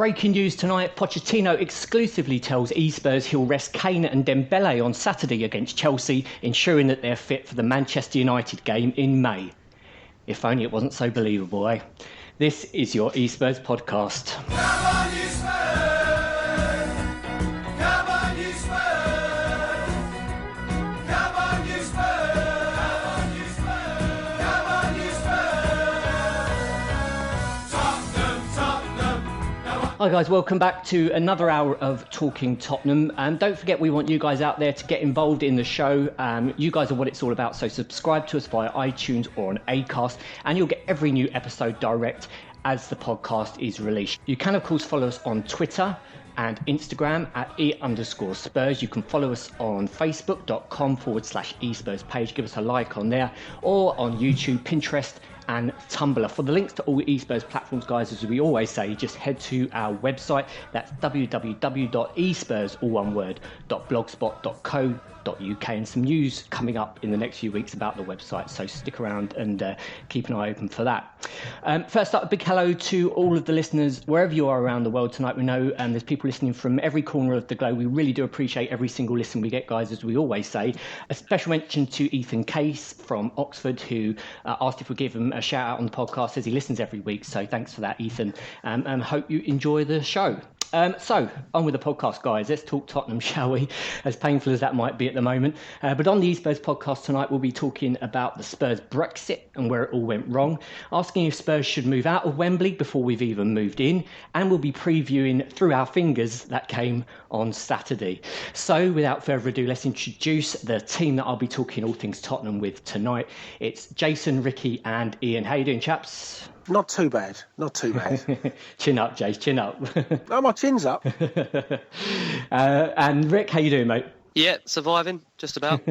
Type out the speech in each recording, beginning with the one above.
breaking news tonight. Pochettino exclusively tells e-Spurs he'll rest Kane and Dembele on Saturday against Chelsea, ensuring that they're fit for the Manchester United game in May. If only it wasn't so believable, eh? This is your e-Spurs podcast. Come on, e-Spurs! Come on, e-Spurs! Come on, e-Spurs! Come on, e-Spurs! Tottenham! Hi guys, welcome back to another hour of Talking Tottenham. Don't forget, we want you guys out there to get involved in the show. You guys are what it's all about, so subscribe to us via iTunes or on Acast, and you'll get every new episode direct as the podcast is released. You can, of course, follow us on Twitter and Instagram at @e_Spurs. You can follow us on facebook.com/eSpurs page. Give us a like on there, or on YouTube, Pinterest, and Tumblr. For the links to all eSpurs platforms, guys, as we always say, just head to our website. That's www.espurs, all one word, .blogspot.co.uk, and some news coming up in the next few weeks about the website, so stick around and keep an eye open for that. First up, a big hello to all of the listeners wherever you are around the world tonight. We know there's people listening from every corner of the globe. We really do appreciate every single listen we get, guys, as we always say. A special mention to Ethan Case from Oxford, who asked if we give him a shout out on the podcast, as he listens every week. So thanks for that, Ethan, and hope you enjoy the show. So, on with the podcast, guys. Let's talk Tottenham, shall we? As painful as that might be at the moment. But on the e-Spurs podcast tonight, we'll be talking about the Spurs Brexit and where it all went wrong, asking if Spurs should move out of Wembley before we've even moved in, and we'll be previewing Through Our Fingers that came on Saturday. So, without further ado, let's introduce the team that I'll be talking all things Tottenham with tonight. It's Jason, Ricky, and Ian. How you doing, chaps? Not too bad. Chin up, Jace, chin up. Oh, my chin's up. And Rick, how you doing, mate? Yeah, surviving, just about.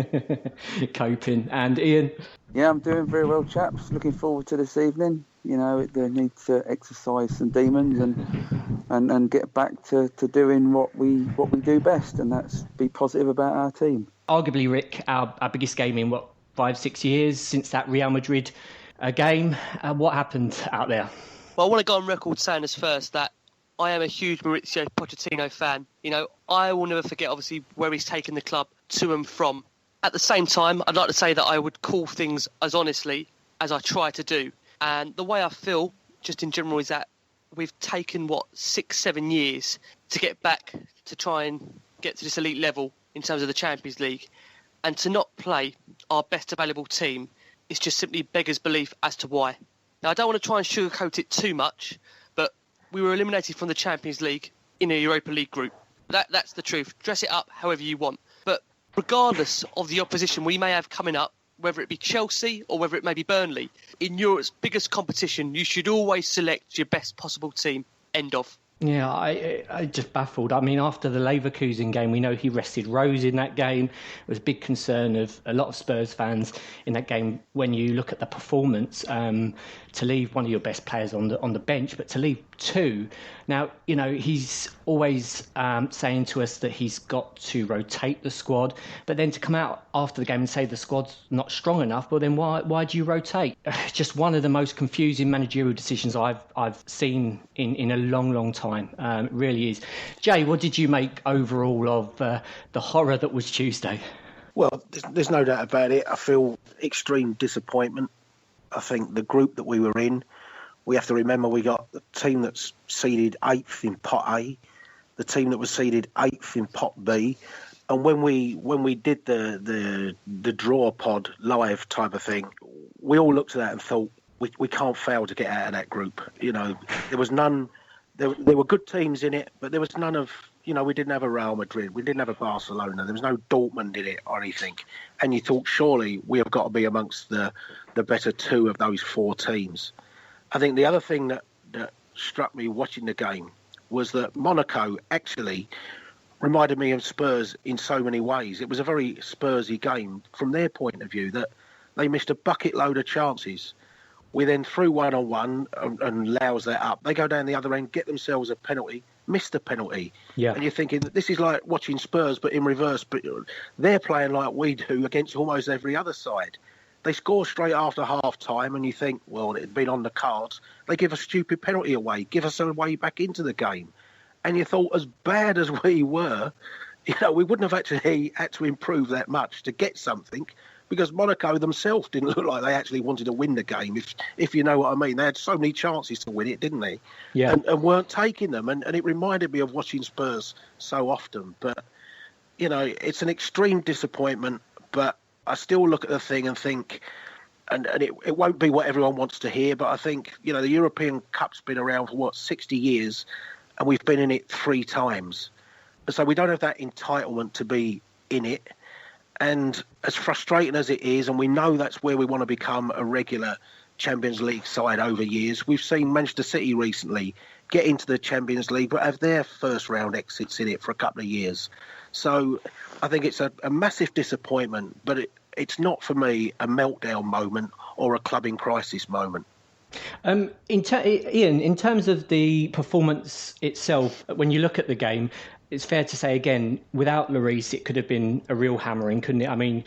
Coping. And Ian? Yeah, I'm doing very well, chaps. Looking forward to this evening. You know, they need to exercise some demons and get back to doing what we do best, and that's be positive about our team. Arguably, Rick, our biggest game in, 5-6 years since that Real Madrid game. What happened out there? Well, I want to go on record saying this first, that I am a huge Mauricio Pochettino fan. You know, I will never forget, obviously, where he's taken the club to and from. At the same time, I'd like to say that I would call things as honestly as I try to do. And the way I feel, just in general, is that we've taken, 6-7 years to get back to try and get to this elite level in terms of the Champions League. And to not play our best available team, it's just simply beggars belief as to why. Now, I don't want to try and sugarcoat it too much, but we were eliminated from the Champions League in a Europa League group. That's the truth. Dress it up however you want. But regardless of the opposition we may have coming up, whether it be Chelsea or whether it may be Burnley, in Europe's biggest competition, you should always select your best possible team. End of. Yeah, I just baffled. I mean, after the Leverkusen game, we know he rested Rose in that game. It was a big concern of a lot of Spurs fans in that game when you look at the performance, to leave one of your best players on the bench, but to leave two. Now, you know, he's always saying to us that he's got to rotate the squad, but then to come out after the game and say the squad's not strong enough, well then why do you rotate? Just one of the most confusing managerial decisions I've seen in a long time. It really is. Jay, what did you make overall of the horror that was Tuesday? Well, there's no doubt about it. I feel extreme disappointment. I think the group that we were in, we have to remember we got the team that's seeded 8th in Pot A, the team that was seeded 8th in Pot B, and when we did the draw pod live type of thing, we all looked at that and thought we can't fail to get out of that group. You know, there was none. There were good teams in it, but there was none of. You know, we didn't have a Real Madrid, we didn't have a Barcelona, there was no Dortmund in it or anything. And you thought, surely we have got to be amongst the better two of those four teams. I think the other thing that struck me watching the game was that Monaco actually reminded me of Spurs in so many ways. It was a very Spursy game from their point of view, that they missed a bucket load of chances. We then threw one-on-one and loused that up. They go down the other end, get themselves a penalty, miss the penalty. Yeah. And you're thinking, this is like watching Spurs, but in reverse. But they're playing like we do against almost every other side. They score straight after half-time, and you think, well, it had been on the cards. They give a stupid penalty away, give us a way back into the game. And you thought, as bad as we were, we wouldn't have actually had to improve that much to get something, because Monaco themselves didn't look like they actually wanted to win the game, if you know what I mean. They had so many chances to win it, didn't they? Yeah. And weren't taking them. And it reminded me of watching Spurs so often. But, it's an extreme disappointment. But I still look at the thing and think, and it won't be what everyone wants to hear, but I think, the European Cup's been around for, 60 years, and we've been in it 3 times. So we don't have that entitlement to be in it. And as frustrating as it is, and we know that's where we want to become a regular Champions League side over years, we've seen Manchester City recently get into the Champions League but have their first round exits in it for a couple of years. So I think it's a massive disappointment, but it's not for me a meltdown moment or a clubbing crisis moment. Ian, in terms of the performance itself, when you look at the game, it's fair to say, again, without Lloris, it could have been a real hammering, couldn't it? I mean,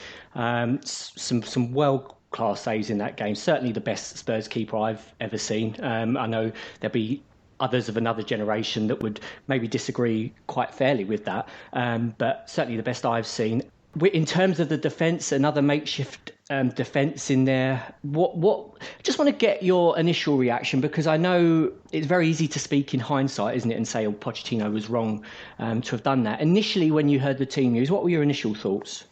some world-class saves in that game. Certainly the best Spurs keeper I've ever seen. I know there'll be others of another generation that would maybe disagree quite fairly with that, but certainly the best I've seen. In terms of the defence, another makeshift defence in there. What? Just want to get your initial reaction, because I know it's very easy to speak in hindsight, isn't it, and say, Pochettino was wrong to have done that. Initially, when you heard the team news, what were your initial thoughts?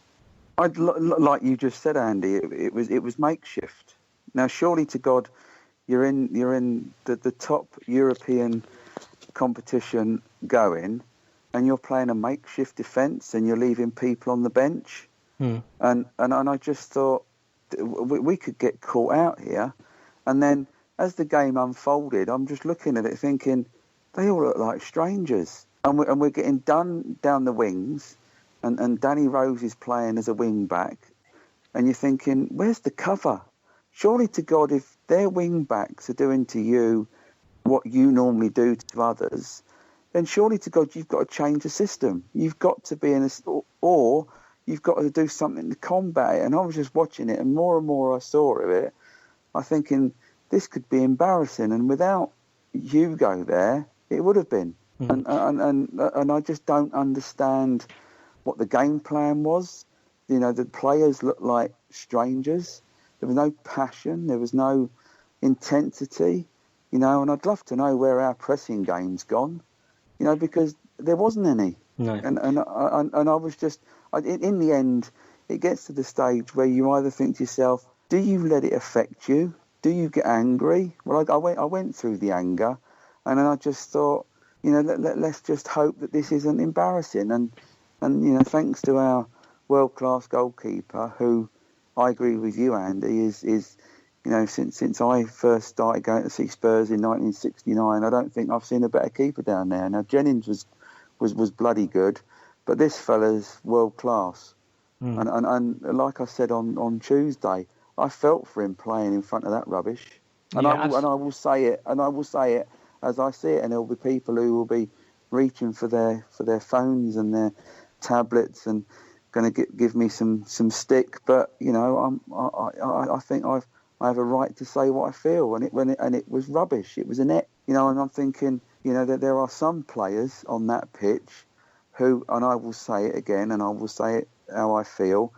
Like you just said, Andy, it was makeshift. Now, surely to God, you're in the top European competition going, and you're playing a makeshift defence, and you're leaving people on the bench. And I just thought we could get caught out here. And then as the game unfolded, I'm just looking at it thinking, they all look like strangers. And we're getting done down the wings, and Danny Rose is playing as a wing back. And you're thinking, where's the cover? Surely to God, if their wing backs are doing to you what you normally do to others, then surely to God, you've got to change the system. You've got to be or you've got to do something to combat it. And I was just watching it, and more I saw of it, I'm thinking, this could be embarrassing. And without Hugo there, it would have been. And I just don't understand what the game plan was. The players looked like strangers. There was no passion. There was no intensity. And I'd love to know where our pressing game's gone. Because there wasn't any. No. And I was just, in the end, it gets to the stage where you either think to yourself, do you let it affect you? Do you get angry? Well, I went through the anger, and then I just thought, let's just hope that this isn't embarrassing. And thanks to our world-class goalkeeper, who I agree with you, Andy, is since I first started going to see Spurs in 1969, I don't think I've seen a better keeper down there. Now, Jennings was bloody good, but this fella's world class. And like I said on Tuesday, I felt for him playing in front of that rubbish. And I will say it as I see it, and there'll be people who will be reaching for their phones and their tablets and going to give me some stick. But I think I have a right to say what I feel, and it was rubbish. It was a net, and I'm thinking, that there are some players on that pitch who, and I will say it again, and I will say it how I feel,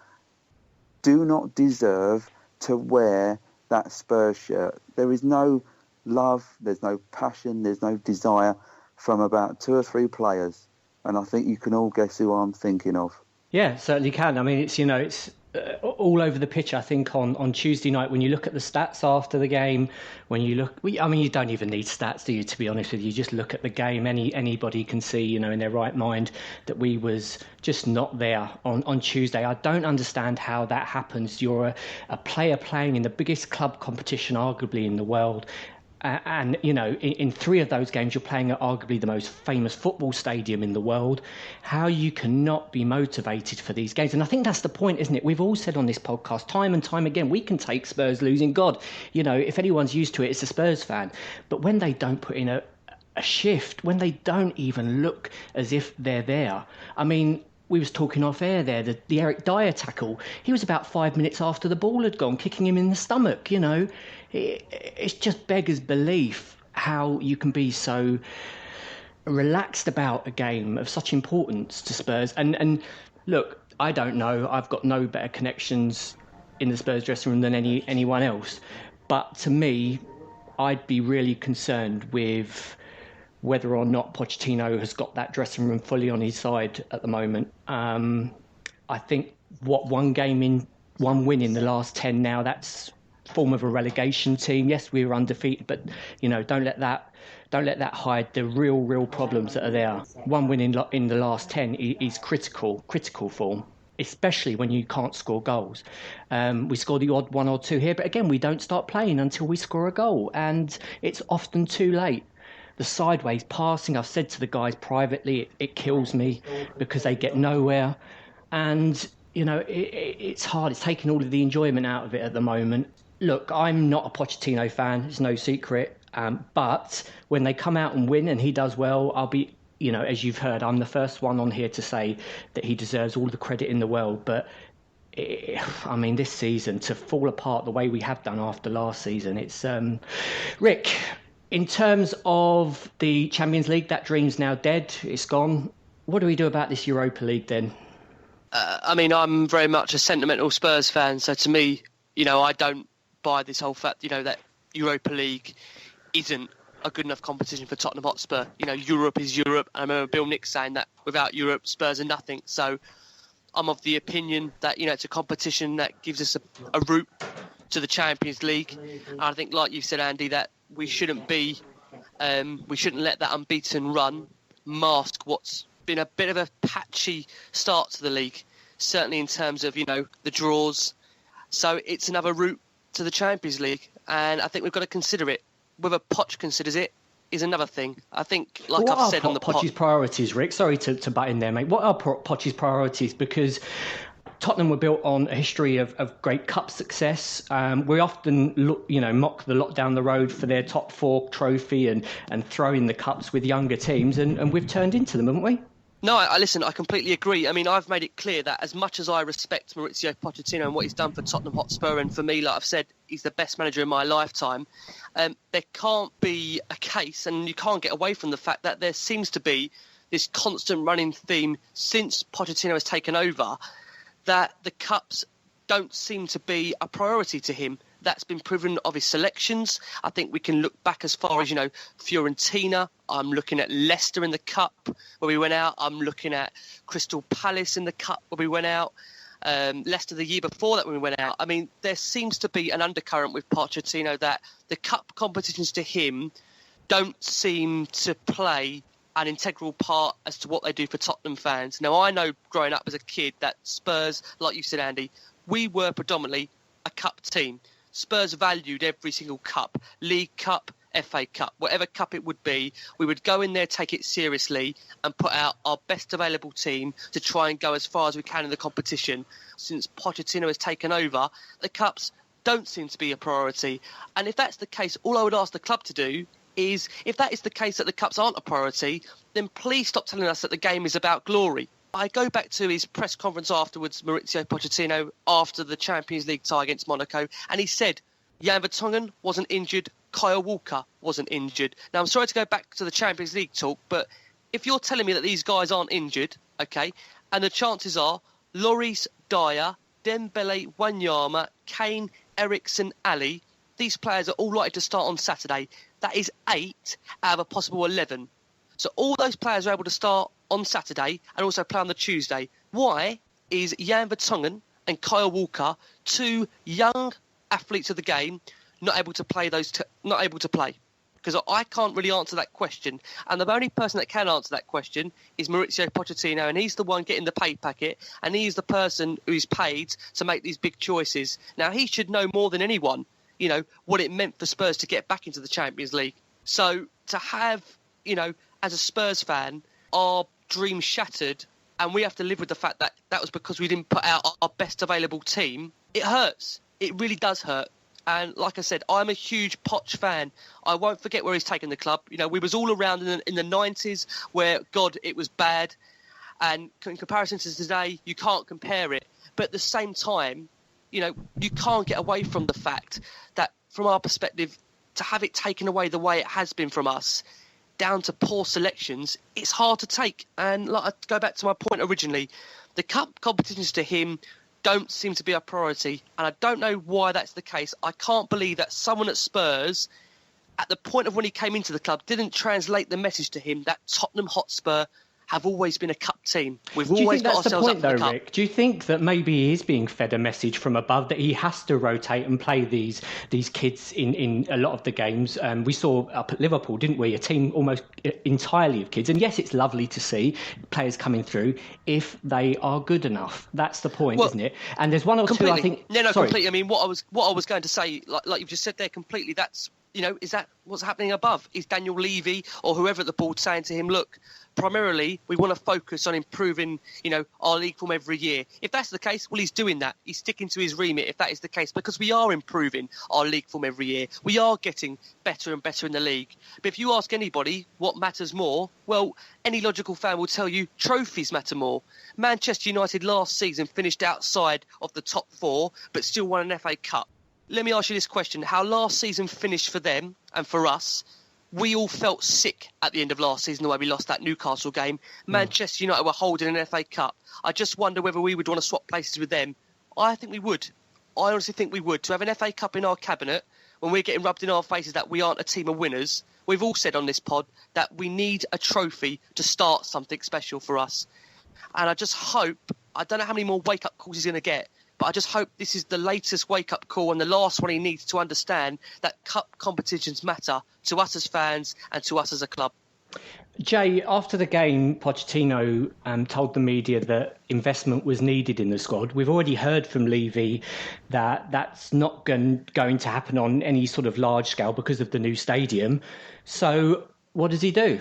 do not deserve to wear that Spurs shirt. There is no love, there's no passion, there's no desire from about 2 or 3 players, and I think you can all guess who I'm thinking of. Yeah, certainly can. I mean, it's all over the pitch. I think on Tuesday night, when you look at the stats after the game, you don't even need stats, do you? To be honest with you, just look at the game. Anybody can see, in their right mind, that we was just not there on Tuesday. I don't understand how that happens. You're a player playing in the biggest club competition, arguably in the world. And, in 3 of those games, you're playing at arguably the most famous football stadium in the world. How you cannot be motivated for these games. And I think that's the point, isn't it? We've all said on this podcast time and time again, we can take Spurs losing. God, if anyone's used to it, it's a Spurs fan. But when they don't put in a shift, when they don't even look as if they're there. I mean, we was talking off air there, the Eric Dyer tackle. He was about 5 minutes after the ball had gone, kicking him in the stomach, It's just beggars belief how you can be so relaxed about a game of such importance to Spurs. And look, I don't know. I've got no better connections in the Spurs dressing room than anyone else. But to me, I'd be really concerned with whether or not Pochettino has got that dressing room fully on his side at the moment. I think one win in the last 10 now, that's form of a relegation team. Yes, we were undefeated, but don't let that hide the real problems that are there. One win in the last 10 is critical form, especially when you can't score goals. We score the odd one or two here, but again, we don't start playing until we score a goal, and it's often too late. The sideways passing, I've said to the guys privately, it kills me because they get nowhere. And, it's hard. It's taking all of the enjoyment out of it at the moment. Look, I'm not a Pochettino fan. It's no secret. But when they come out and win and he does well, I'll be, as you've heard, I'm the first one on here to say that he deserves all the credit in the world. But, this season, to fall apart the way we have done after last season, it's... Rick... In terms of the Champions League, that dream's now dead. It's gone. What do we do about this Europa League then? I'm very much a sentimental Spurs fan. So to me, I don't buy this whole fact, that Europa League isn't a good enough competition for Tottenham Hotspur. Europe is Europe. I remember Bill Nick saying that without Europe, Spurs are nothing. So I'm of the opinion that, it's a competition that gives us a route to the Champions League. And I think, like you said, Andy, that we shouldn't let that unbeaten run mask what's been a bit of a patchy start to the league, certainly in terms of, the draws. So it's another route to the Champions League, and I think we've got to consider it. Whether Poch considers it is another thing. I think, like I've said on the Poch's priorities, Rick? Sorry to butt in there, mate. What are Poch's priorities? Because Tottenham were built on a history of great cup success. We often mock the lot down the road for their top four trophy and throw in the cups with younger teams, and we've turned into them, haven't we? No, I completely agree. I've made it clear that as much as I respect Maurizio Pochettino and what he's done for Tottenham Hotspur, and for me, like I've said, he's the best manager in my lifetime, there can't be a case, and you can't get away from the fact that there seems to be this constant running theme since Pochettino has taken over, that the cups don't seem to be a priority to him. That's been proven of his selections. I think we can look back as far as, Fiorentina. I'm looking at Leicester in the cup where we went out. I'm looking at Crystal Palace in the cup where we went out. Leicester the year before that when we went out. There seems to be an undercurrent with Pochettino that the cup competitions to him don't seem to play an integral part as to what they do for Tottenham fans. Now, I know growing up as a kid that Spurs, like you said, Andy, we were predominantly a cup team. Spurs valued every single cup, League Cup, FA Cup, whatever cup it would be. We would go in there, take it seriously and put out our best available team to try and go as far as we can in the competition. Since Pochettino has taken over, the cups don't seem to be a priority. And if that's the case, all I would ask the club to do is, if that is the case that the cups aren't a priority, then please stop telling us that the game is about glory. I go back to his press conference afterwards, Maurizio Pochettino, after the Champions League tie against Monaco, and he said Jan Vertonghen wasn't injured, Kyle Walker wasn't injured. Now, I'm sorry to go back to the Champions League talk, but if you're telling me that these guys aren't injured, okay, and the chances are Lloris, Dyer, Dembele, Wanyama, Kane, Eriksen, Ali, these players are all likely to start on Saturday. That is 8 out of a possible 11. So all those players are able to start on Saturday and also play on the Tuesday. Why is Jan Vertonghen and Kyle Walker, two young athletes of the game, not able to play? Because I can't really answer that question. And the only person that can answer that question is Maurizio Pochettino, and he's the one getting the pay packet, and he's the person who's paid to make these big choices. Now, he should know more than anyone, what it meant for Spurs to get back into the Champions League. So to have, as a Spurs fan, our dream shattered, and we have to live with the fact that that was because we didn't put out our best available team, it hurts. It really does hurt. And like I said, I'm a huge Poch fan. I won't forget where he's taken the club. We was all around in the 90s where, God, it was bad. And in comparison to today, you can't compare it. But at the same time, you can't get away from the fact that, from our perspective, to have it taken away the way it has been from us, down to poor selections, it's hard to take. And like I go back to my point originally, the cup competitions to him don't seem to be a priority, and I don't know why that's the case. I can't believe that someone at Spurs, at the point of when he came into the club, didn't translate the message to him that Tottenham Hotspur have always been a cup team. We've always got ourselves up for the cup. Rick? Do you think that maybe he is being fed a message from above that he has to rotate and play these kids in a lot of the games? We saw up at Liverpool, didn't we? A team almost entirely of kids. And yes, it's lovely to see players coming through if they are good enough. That's the point, isn't it? And there's one or two, I think. No, completely. I mean, what I was going to say, like you've just said there, completely. That's, is that what's happening above? Is Daniel Levy or whoever at the board saying to him, look, primarily, we want to focus on improving, our league form every year. If that's the case, well, he's doing that. He's sticking to his remit if that is the case, because we are improving our league form every year. We are getting better and better in the league. But if you ask anybody what matters more, well, any logical fan will tell you trophies matter more. Manchester United last season finished outside of the top 4, but still won an FA Cup. Let me ask you this question. How last season finished for them and for us? We all felt sick at the end of last season, the way we lost that Newcastle game. Manchester United were holding an FA Cup. I just wonder whether we would want to swap places with them. I think we would. I honestly think we would. To have an FA Cup in our cabinet, when we're getting rubbed in our faces that we aren't a team of winners, we've all said on this pod that we need a trophy to start something special for us. And I just hope, I don't know how many more wake-up calls he's going to get, but I just hope this is the latest wake-up call and the last one he needs to understand that cup competitions matter to us as fans and to us as a club. Jay, after the game, Pochettino told the media that investment was needed in the squad. We've already heard from Levy that that's not going to happen on any sort of large scale because of the new stadium. So what does he do?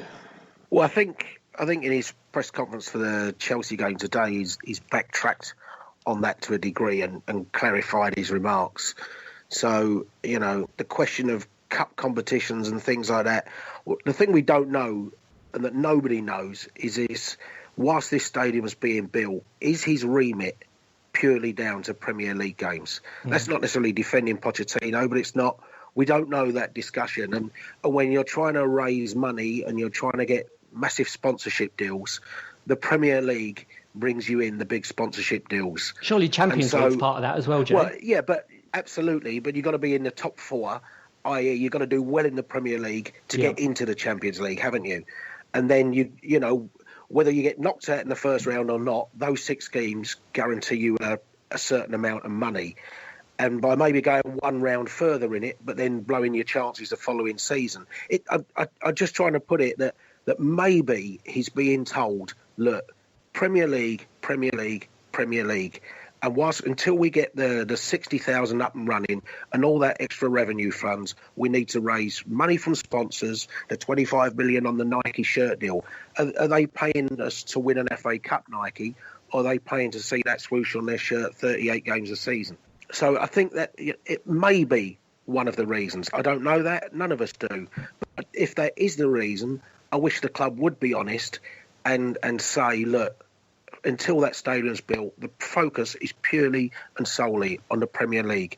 Well, I think in his press conference for the Chelsea game today, he's backtracked on that to a degree and clarified his remarks. So, the question of cup competitions and things like that, the thing we don't know and that nobody knows is whilst this stadium is being built, is his remit purely down to Premier League games? That's not necessarily defending Pochettino, but it's not. We don't know that discussion. And when you're trying to raise money and you're trying to get massive sponsorship deals, the Premier League brings you in the big sponsorship deals. Surely Champions League's part of that as well, Jay. Well, yeah, but absolutely. But you've got to be in the top 4, i.e. you've got to do well in the Premier League to get into the Champions League, haven't you? And then, whether you get knocked out in the first round or not, those 6 games guarantee you a certain amount of money. And by maybe going one round further in it, but then blowing your chances the following season. I'm just trying to put it that maybe he's being told, look, Premier League, Premier League, Premier League. And until we get the 60,000 up and running and all that extra revenue funds, we need to raise money from sponsors, the 25 million on the Nike shirt deal. Are they paying us to win an FA Cup, Nike, or are they paying to see that swoosh on their shirt 38 games a season? So I think that it may be one of the reasons. I don't know that. None of us do. But if that is the reason, I wish the club would be honest and say, look, until that stadium's built, the focus is purely and solely on the Premier League.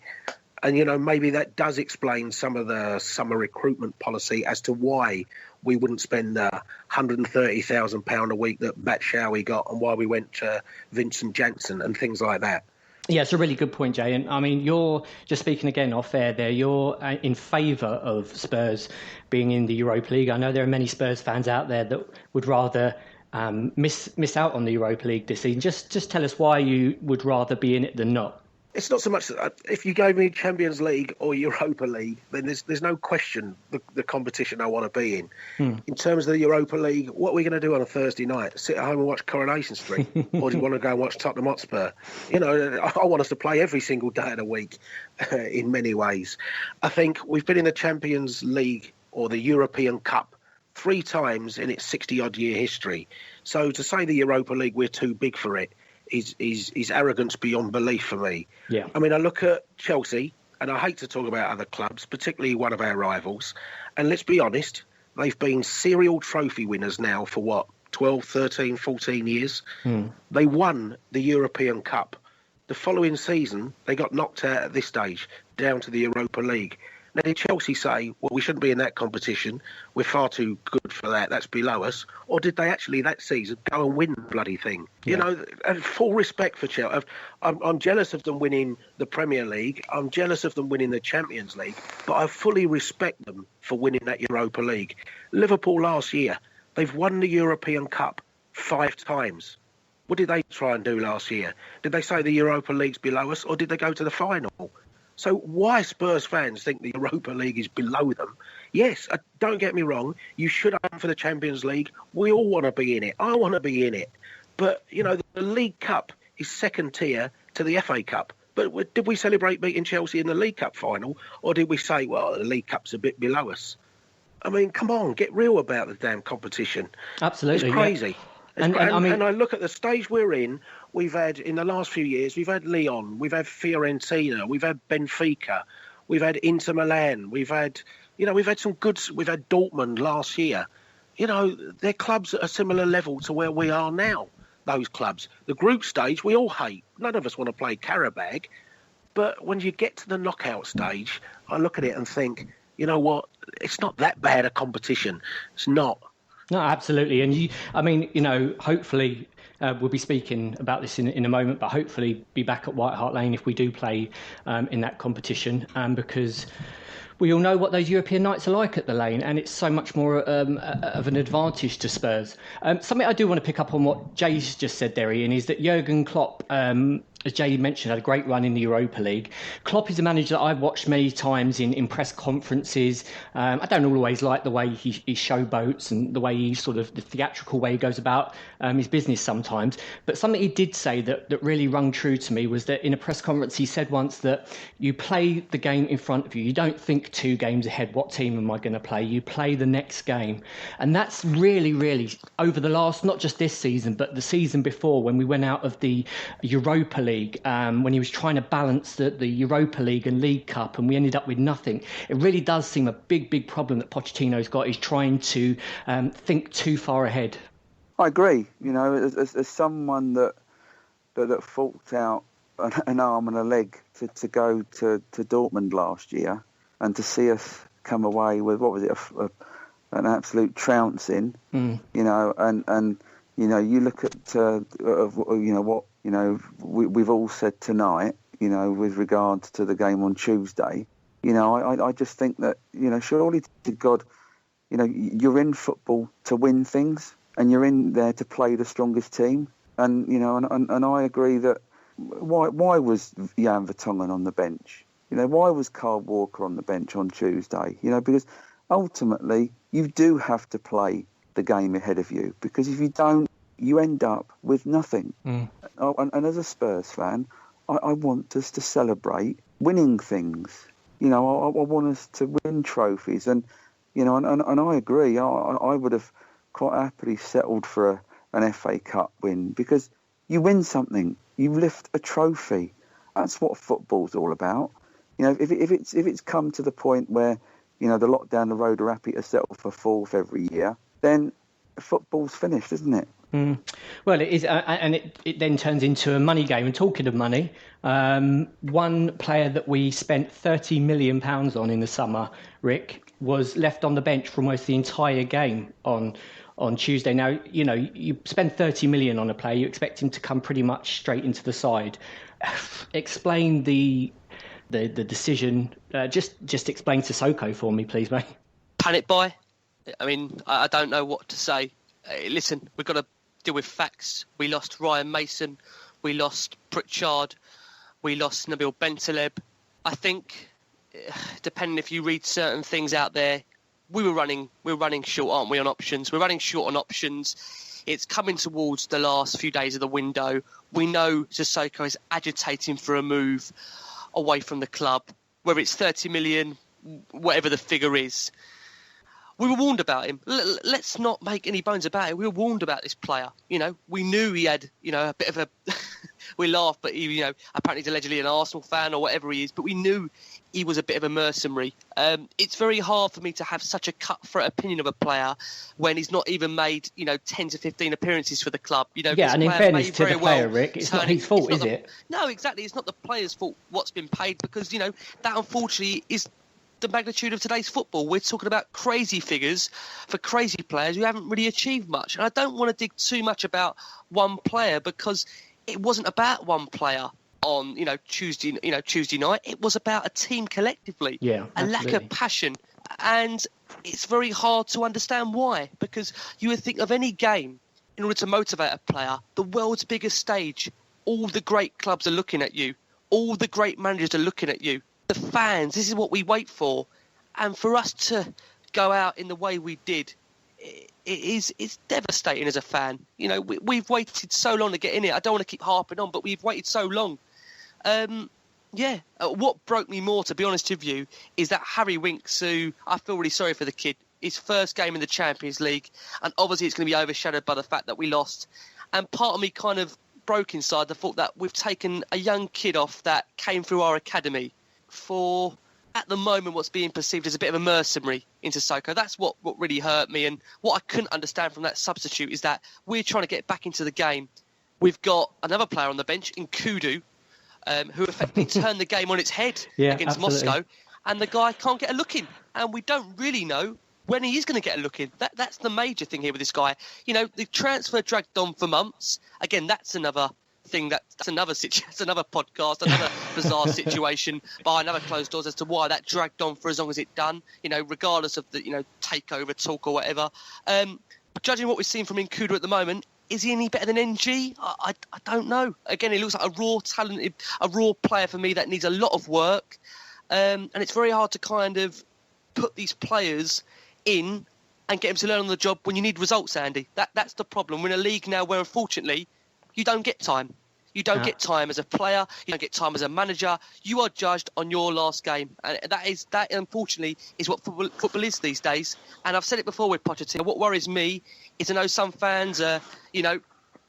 And, maybe that does explain some of the summer recruitment policy as to why we wouldn't spend the £130,000 a week that Batshuayi got and why we went to Vincent Janssen and things like that. Yeah, it's a really good point, Jay. And I mean, you're just speaking again off air there. You're in favour of Spurs being in the Europa League. I know there are many Spurs fans out there that would rather miss out on the Europa League this season. Just tell us why you would rather be in it than not. It's not so much that if you gave me Champions League or Europa League, then there's no question the competition I want to be in. In terms of the Europa League, what are we going to do on a Thursday night? Sit at home and watch Coronation Street? Or do you want to go and watch Tottenham Hotspur? I want us to play every single day of the week in many ways. I think we've been in the Champions League or the European Cup 3 times in its 60-odd year history. So to say the Europa League, we're too big for it, is arrogance beyond belief for me. Yeah. I mean, I look at Chelsea, and I hate to talk about other clubs, particularly one of our rivals, and let's be honest, they've been serial trophy winners now for 12, 13, 14 years. They won the European Cup. The following season, they got knocked out at this stage, down to the Europa League. Now, did Chelsea say, well, we shouldn't be in that competition, we're far too good for that, that's below us? Or did they actually, that season, go and win the bloody thing? Yeah. You know, and full respect for Chelsea. I'm jealous of them winning the Premier League, I'm jealous of them winning the Champions League, but I fully respect them for winning that Europa League. Liverpool last year, they've won the European Cup 5 times. What did they try and do last year? Did they say the Europa League's below us, or did they go to the final? So why Spurs fans think the Europa League is below them? Yes, don't get me wrong, you should aim for the Champions League. We all want to be in it. I want to be in it. But, you know, the League Cup is second tier to the FA Cup. But did we celebrate beating Chelsea in the League Cup final? Or did we say, well, the League Cup's a bit below us? I mean, come on, get real about the damn competition. Absolutely. It's crazy. Yeah. And I look at the stage we're in, we've had, in the last few years, we've had Lyon, we've had Fiorentina, we've had Benfica, we've had Inter Milan, we've had some good, we've had Dortmund last year. You know, they're clubs at a similar level to where we are now, those clubs. The group stage, we all hate. None of us want to play Karabag. But when you get to the knockout stage, I look at it and think, you know what, it's not that bad a competition. It's not. No, absolutely. And hopefully we'll be speaking about this in a moment, but hopefully be back at White Hart Lane if we do play in that competition, because we all know what those European nights are like at the Lane, and it's so much more of an advantage to Spurs. Something I do want to pick up on what Jay's just said there, Ian, is that Jurgen Klopp, as Jay mentioned, had a great run in the Europa League. Klopp is a manager that I've watched many times in press conferences. I don't always like the way he showboats and the way he sort of, the theatrical way he goes about his business sometimes. But something he did say that really rung true to me was that in a press conference he said once that you play the game in front of you. You don't think 2 games ahead, what team am I going to play? You play the next game. And that's really, really, over the last, not just this season, but the season before when we went out of the Europa League, when he was trying to balance the Europa League and League Cup, and we ended up with nothing. It really does seem a big problem that Pochettino's got. He's trying to think too far ahead. I agree. You know, as someone that forked out an arm and a leg to go to Dortmund last year, and to see us come away with, what was it, an absolute trouncing, you know, and you know, you look at we've all said tonight, you know, with regard to the game on Tuesday. You know, I just think that, you know, surely to God, you know, you're in football to win things, and you're in there to play the strongest team. And, you know, and I agree that why was Jan Vertonghen on the bench? You know, why was Carl Walker on the bench on Tuesday? You know, because ultimately you do have to play the game ahead of you, because if you don't, you end up with nothing. And as a Spurs fan, I want us to celebrate winning things. You know, I want us to win trophies. And, you know, and I agree. I would have quite happily settled for an FA Cup win, because you win something, you lift a trophy. That's what football's all about. You know, if it's come to the point where, you know, the lot down the road are happy to settle for 4th every year, then football's finished, isn't it? Well, it is, and it then turns into a money game. And talking of money, one player that we spent £30 million on in the summer, Rick, was left on the bench for almost the entire game on Tuesday. Now, you know, you spend 30 million on a player, you expect him to come pretty much straight into the side. Explain the decision. Just explain Sissoko for me, please, mate. Panic buy. I mean, I don't know what to say. Listen, we've got to deal with facts. We lost Ryan Mason, we lost Pritchard, we lost Nabil Bentaleb. I think, depending if you read certain things out there, we're running short, aren't we, on options? We're running short on options. It's coming towards the last few days of the window. We know Sissoko is agitating for a move away from the club, whether it's 30 million, whatever the figure is. We were warned about him. Let's not make any bones about it. We were warned about this player. You know, we knew he had, you know, a bit of a... we laugh, but he, you know, apparently he's allegedly an Arsenal fan or whatever he is, but we knew he was a bit of a mercenary. It's very hard for me to have such a cutthroat opinion of a player when he's not even made, you know, 10 to 15 appearances for the club. You know, yeah, and in fairness to the player, Rick, it's not his fault, is it? No, exactly. It's not the player's fault what's been paid, because, you know, that unfortunately is the magnitude of today's football. We're talking about crazy figures for crazy players who haven't really achieved much. And I don't want to dig too much about one player, because it wasn't about one player on Tuesday night. It was about a team collectively. Yeah, a lack of passion. And it's very hard to understand why, because you would think of any game in order to motivate a player, the world's biggest stage, all the great clubs are looking at you. All the great managers are looking at you. The fans, this is what we wait for. And for us to go out in the way we did, it's devastating as a fan. We've waited so long to get in it. I don't want to keep harping on, but we've waited so long. What broke me more, to be honest with you, is that Harry Winks, who I feel really sorry for the kid, his first game in the Champions League, and obviously it's going to be overshadowed by the fact that we lost. And part of me kind of broke inside the thought that we've taken a young kid off that came through our academy for, at the moment, what's being perceived as a bit of a mercenary into Sissoko. That's what really hurt me. And what I couldn't understand from that substitute is that we're trying to get back into the game. We've got another player on the bench, Nkudu, who effectively turned the game on its head against Moscow, and the guy can't get a look in, and we don't really know when he is going to get a look in. That's the major thing here with this guy. The transfer dragged on for months. Again, that's another thing. That's another podcast, another bizarre situation behind other closed doors as to why that dragged on for as long as it done. Regardless of the takeover talk or whatever. Judging what we've seen from Nkudu at the moment, is he any better than NG? I don't know. Again, he looks like a raw player for me that needs a lot of work. And it's very hard to kind of put these players in and get them to learn on the job when you need results, Andy. That's the problem. We're in a league now where, unfortunately, you don't get time. You don't get time as a player. You don't get time as a manager. You are judged on your last game. And that unfortunately, is what football is these days. And I've said it before with Pochettino. What worries me is I know some fans are,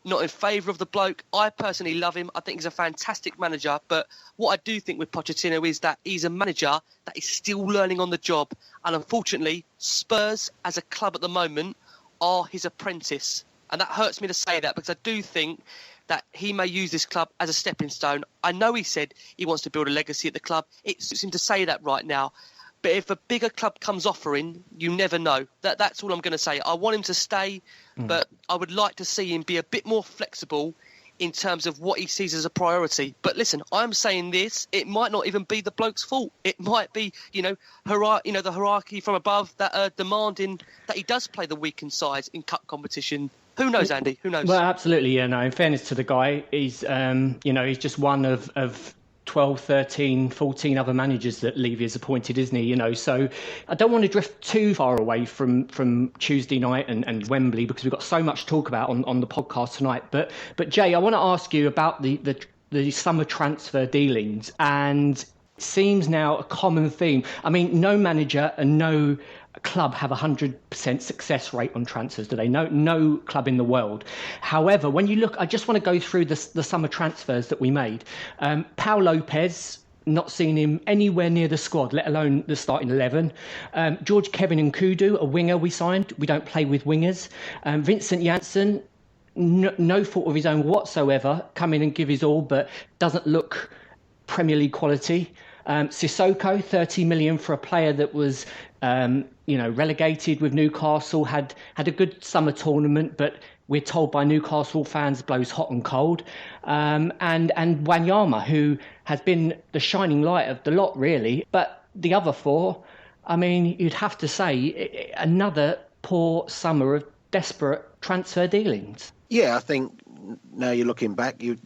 not in favour of the bloke. I personally love him. I think he's a fantastic manager. But what I do think with Pochettino is that he's a manager that is still learning on the job. And unfortunately, Spurs as a club at the moment are his apprentice. And that hurts me to say that, because I do think that he may use this club as a stepping stone. I know he said he wants to build a legacy at the club. It suits him to say that right now. But if a bigger club comes offering, you never know. That's all I'm going to say. I want him to stay, but I would like to see him be a bit more flexible in terms of what he sees as a priority. But listen, I'm saying this, it might not even be the bloke's fault. It might be, the hierarchy from above that are demanding that he does play the weakened sides in cup competition. Who knows, Andy? Who knows? Well, absolutely, yeah. No, in fairness to the guy, he's he's just one of 12, 13, 14 other managers that Levy has appointed, isn't he? So I don't want to drift too far away from Tuesday night and Wembley, because we've got so much to talk about on the podcast tonight. But Jay, I want to ask you about the summer transfer dealings, and it seems now a common theme. I mean, no manager and no club have 100% success rate on transfers, do they? No club in the world. However, when you look, I just want to go through the summer transfers that we made. Pau Lopez, not seeing him anywhere near the squad, let alone the starting 11. George Kevin Nkudu, a winger we signed. We don't play with wingers. Vincent Janssen, no fault of his own whatsoever, come in and give his all, but doesn't look Premier League quality. Sissoko, 30 million for a player that was relegated with Newcastle, had a good summer tournament, but we're told by Newcastle fans blows hot and cold. And Wanyama, who has been the shining light of the lot, really. But the other four, I mean, you'd have to say another poor summer of desperate transfer dealings. Yeah, I think now you're looking back, you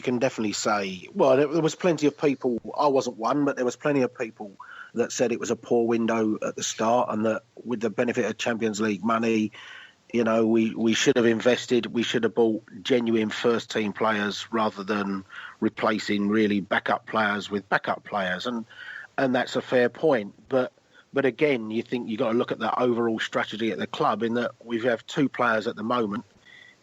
can definitely say, well, there was plenty of people, I wasn't one, but there was plenty of people that said it was a poor window at the start, and that with the benefit of Champions League money, we should have invested, we should have bought genuine first team players rather than replacing really backup players with backup players. And that's a fair point. But again, you think you've got to look at the overall strategy at the club, in that we have two players at the moment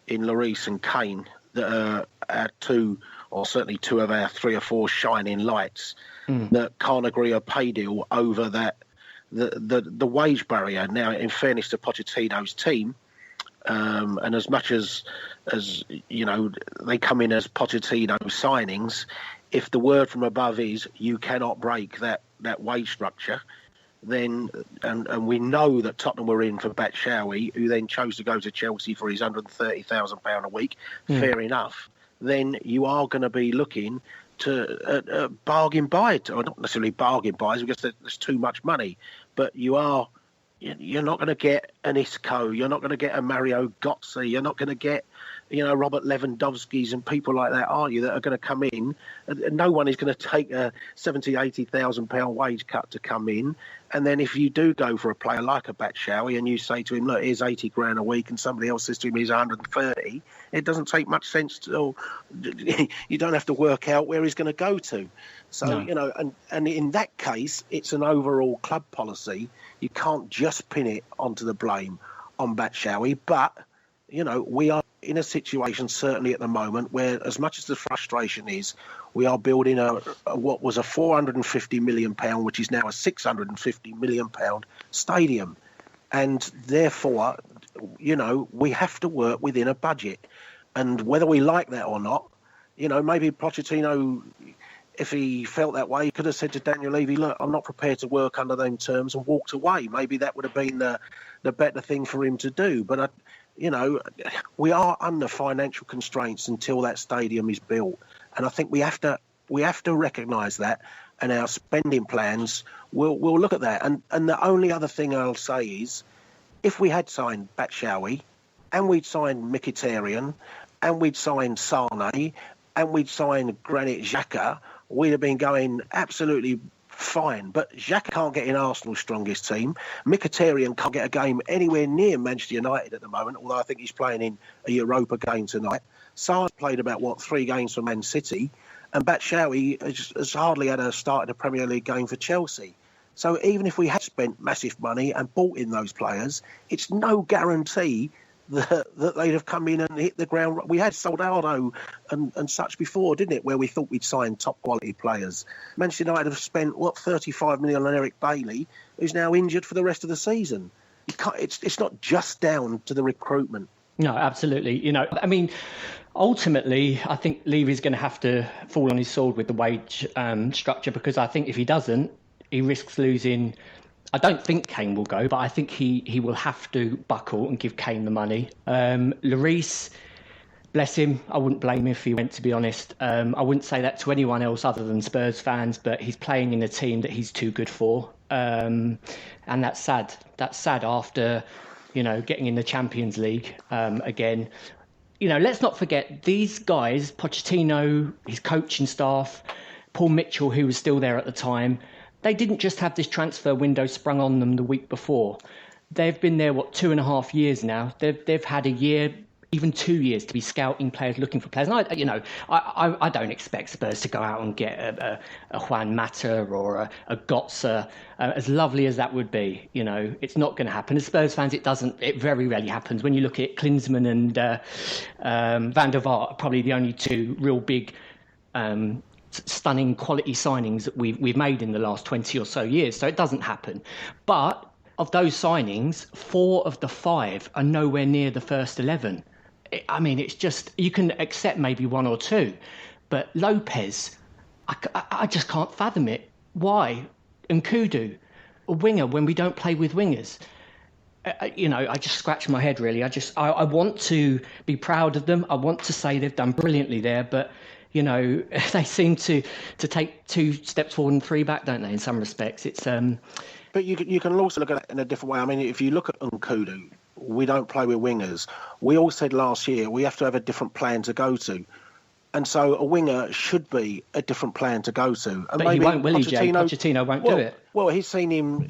in Lloris and Kane that are our two, or certainly two of our 3 or 4 shining lights that can't agree a pay deal over that the wage barrier. Now, in fairness to Pochettino's team, and as much as they come in as Pochettino signings, if the word from above is you cannot break that wage structure, then and we know that Tottenham were in for Batshuayi, who then chose to go to Chelsea for his £130,000 a week, fair enough, then you are going to be looking to bargain buy, or not necessarily bargain buys because there's too much money, but you're not going to get an Isco, you're not going to get a Mario Götze, you're not going to get Robert Lewandowski's and people like that, are you, that are going to come in? No one is going to take a £70,000-£80,000 wage cut to come in. And then if you do go for a player like a Batshuayi and you say to him, look, here's 80 grand a week, and somebody else says to him, here's 130, it doesn't take much sense to, you don't have to work out where he's going to go to. So, No. And in that case, it's an overall club policy. You can't just pin it onto the blame on Batshuayi, but, we are in a situation, certainly at the moment, where as much as the frustration is, we are building what was a £450 million, which is now a £650 million stadium. And therefore, we have to work within a budget. And whether we like that or not, maybe Pochettino, if he felt that way, he could have said to Daniel Levy, look, I'm not prepared to work under them terms, and walked away. Maybe that would have been the better thing for him to do. But we are under financial constraints until that stadium is built, and I think we have to recognise that, and our spending plans will look at that. And the only other thing I'll say is, if we had signed Batshuayi, and we'd signed Mkhitaryan, and we'd signed Sane, and we'd signed Granit Xhaka, we'd have been going absolutely fine. But Xhaka can't get in Arsenal's strongest team. Mkhitaryan can't get a game anywhere near Manchester United at the moment, although I think he's playing in a Europa game tonight. Sar's played about, 3 games for Man City, and Batshuayi has hardly had a start in a Premier League game for Chelsea. So even if we had spent massive money and bought in those players, it's no guarantee that they'd have come in and hit the ground. We had Soldado and such before, didn't it, where we thought we'd signed top quality players. Manchester United have spent 35 million on Eric Bailey, who's now injured for the rest of the season. It's not just down to the recruitment. No, absolutely. Ultimately, I think Levy's going to have to fall on his sword with the wage structure, because I think if he doesn't, he risks losing. I don't think Kane will go, but I think he will have to buckle and give Kane the money. Lloris, bless him, I wouldn't blame him if he went, to be honest. I wouldn't say that to anyone else other than Spurs fans, but he's playing in a team that he's too good for. And that's sad. That's sad after, getting in the Champions League again. Let's not forget, these guys, Pochettino, his coaching staff, Paul Mitchell, who was still there at the time, they didn't just have this transfer window sprung on them the week before. They've been there, 2.5 years now. They've had a year, even 2 years, to be scouting players, looking for players. And I don't expect Spurs to go out and get a Juan Mata or a Götze, as lovely as that would be. It's not going to happen. As Spurs fans, it very rarely happens. When you look at Klinsmann and Van der Vaart, probably the only 2 real big stunning quality signings that we've made in the last 20 or so years. So it doesn't happen. But of those signings, 4 of the 5 are nowhere near the first 11. It's just, you can accept maybe 1 or 2, but Lopez, I just can't fathom it. Why? And Kudu, a winger when we don't play with wingers. I just scratch my head, really. I want to be proud of them. I want to say they've done brilliantly there, but they seem to take 2 steps forward and 3 back, don't they, in some respects? It's But you can also look at it in a different way. If you look at Nkudu, we don't play with wingers. We all said last year we have to have a different plan to go to. And so a winger should be a different plan to go to. And but maybe he won't, will he, Jay? Pochettino won't do it. Well, he's seen him,